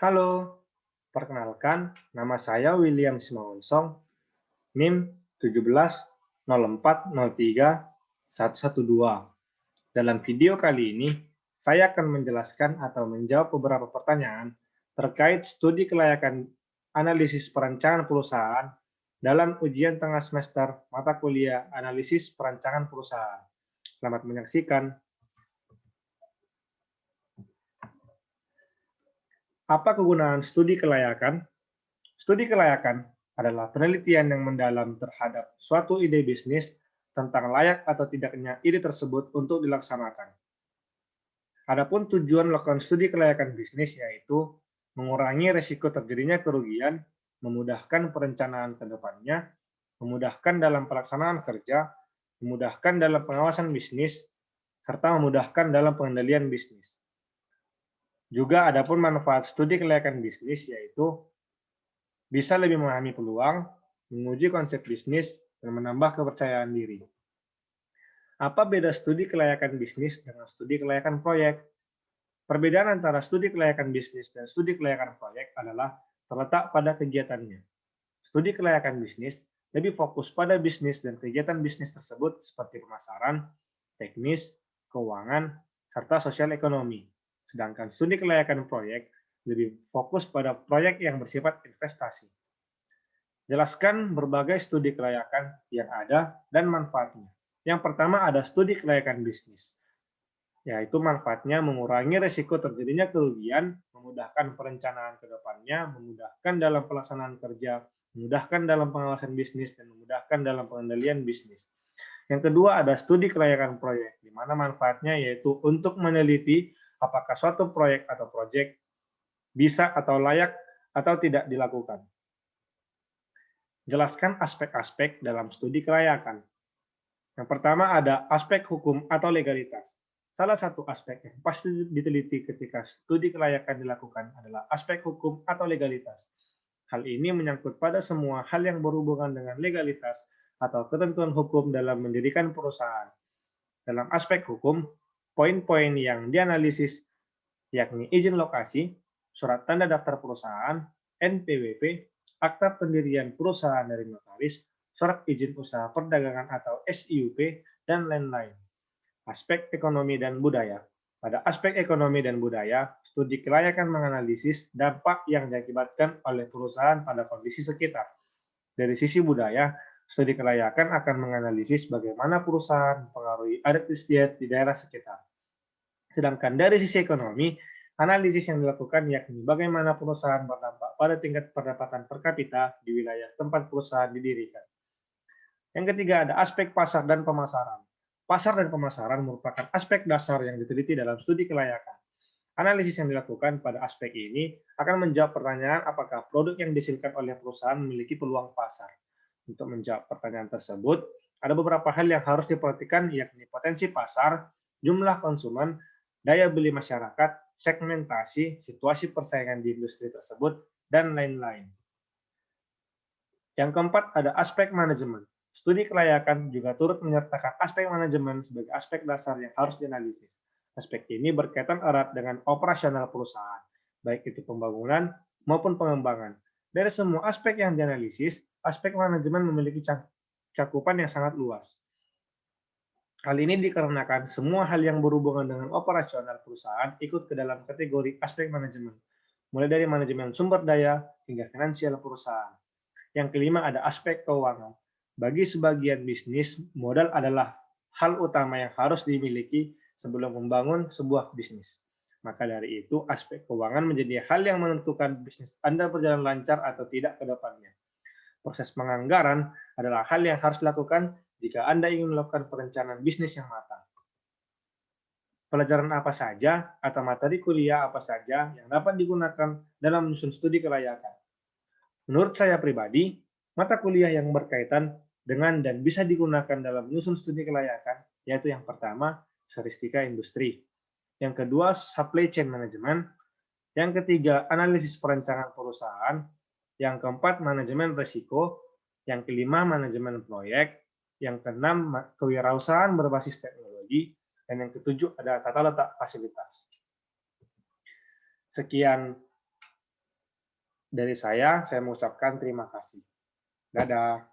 Halo, perkenalkan nama saya William Simangunsong, NIM 1704031112. Dalam video kali ini, saya akan menjelaskan atau menjawab beberapa pertanyaan terkait studi kelayakan analisis perancangan perusahaan dalam ujian tengah semester mata kuliah analisis perancangan perusahaan. Selamat menyaksikan. Apa kegunaan studi kelayakan? Studi kelayakan adalah penelitian yang mendalam terhadap suatu ide bisnis tentang layak atau tidaknya ide tersebut untuk dilaksanakan. Adapun tujuan melakukan studi kelayakan bisnis yaitu mengurangi risiko terjadinya kerugian, memudahkan perencanaan ke depannya, memudahkan dalam pelaksanaan kerja, memudahkan dalam pengawasan bisnis, serta memudahkan dalam pengendalian bisnis. Juga adapun manfaat studi kelayakan bisnis yaitu bisa lebih memahami peluang, menguji konsep bisnis, dan menambah kepercayaan diri. Apa beda studi kelayakan bisnis dengan studi kelayakan proyek? Perbedaan antara studi kelayakan bisnis dan studi kelayakan proyek adalah terletak pada kegiatannya. Studi kelayakan bisnis lebih fokus pada bisnis dan kegiatan bisnis tersebut seperti pemasaran, teknis, keuangan, serta sosial ekonomi. Sedangkan studi kelayakan proyek lebih fokus pada proyek yang bersifat investasi. Jelaskan berbagai studi kelayakan yang ada dan manfaatnya. Yang pertama ada studi kelayakan bisnis, yaitu manfaatnya mengurangi risiko terjadinya kerugian, memudahkan perencanaan ke depannya, memudahkan dalam pelaksanaan kerja, memudahkan dalam pengawasan bisnis, dan memudahkan dalam pengendalian bisnis. Yang kedua ada studi kelayakan proyek, di mana manfaatnya yaitu untuk meneliti apakah suatu proyek atau proyek bisa atau layak atau tidak dilakukan. Jelaskan aspek-aspek dalam studi kelayakan. Yang pertama ada aspek hukum atau legalitas. Salah satu aspek yang pasti diteliti ketika studi kelayakan dilakukan adalah aspek hukum atau legalitas. Hal ini menyangkut pada semua hal yang berhubungan dengan legalitas atau ketentuan hukum dalam mendirikan perusahaan. Dalam aspek hukum, poin-poin yang dianalisis yakni izin lokasi, surat tanda daftar perusahaan, NPWP, akta pendirian perusahaan dari notaris, surat izin usaha perdagangan atau SIUP, dan lain-lain. Aspek ekonomi dan budaya. Pada aspek ekonomi dan budaya, studi kelayakan menganalisis dampak yang diakibatkan oleh perusahaan pada kondisi sekitar. Dari sisi budaya, studi kelayakan akan menganalisis bagaimana perusahaan mempengaruhi adat istiadat di daerah sekitar. Sedangkan dari sisi ekonomi, analisis yang dilakukan yakni bagaimana perusahaan berdampak pada tingkat pendapatan per kapita di wilayah tempat perusahaan didirikan. Yang ketiga ada aspek pasar dan pemasaran. Pasar dan pemasaran merupakan aspek dasar yang diteliti dalam studi kelayakan. Analisis yang dilakukan pada aspek ini akan menjawab pertanyaan apakah produk yang dihasilkan oleh perusahaan memiliki peluang pasar. Untuk menjawab pertanyaan tersebut, ada beberapa hal yang harus diperhatikan yakni potensi pasar, jumlah konsumen, daya beli masyarakat, segmentasi, situasi persaingan di industri tersebut, dan lain-lain. Yang keempat ada aspek manajemen. Studi kelayakan juga turut menyertakan aspek manajemen sebagai aspek dasar yang harus dianalisis. Aspek ini berkaitan erat dengan operasional perusahaan, baik itu pembangunan maupun pengembangan. Dari semua aspek yang dianalisis, aspek manajemen memiliki cakupan yang sangat luas. Hal ini dikarenakan semua hal yang berhubungan dengan operasional perusahaan ikut ke dalam kategori aspek manajemen, mulai dari manajemen sumber daya hingga finansial perusahaan. Yang kelima ada aspek keuangan. Bagi sebagian bisnis, modal adalah hal utama yang harus dimiliki sebelum membangun sebuah bisnis. Maka dari itu, aspek keuangan menjadi hal yang menentukan bisnis Anda berjalan lancar atau tidak ke depannya. Proses penganggaran adalah hal yang harus dilakukan jika Anda ingin melakukan perencanaan bisnis yang matang. Pelajaran apa saja atau materi kuliah apa saja yang dapat digunakan dalam menyusun studi kelayakan? Menurut saya pribadi, mata kuliah yang berkaitan dengan dan bisa digunakan dalam menyusun studi kelayakan, yaitu yang pertama, statistika industri. Yang kedua, supply chain management. Yang ketiga, analisis perencanaan perusahaan. Yang keempat, manajemen risiko. Yang kelima, manajemen proyek. Yang keenam, kewirausahaan berbasis teknologi. Dan yang ketujuh, ada tata letak fasilitas. Sekian Dari saya mengucapkan terima kasih. Dadah.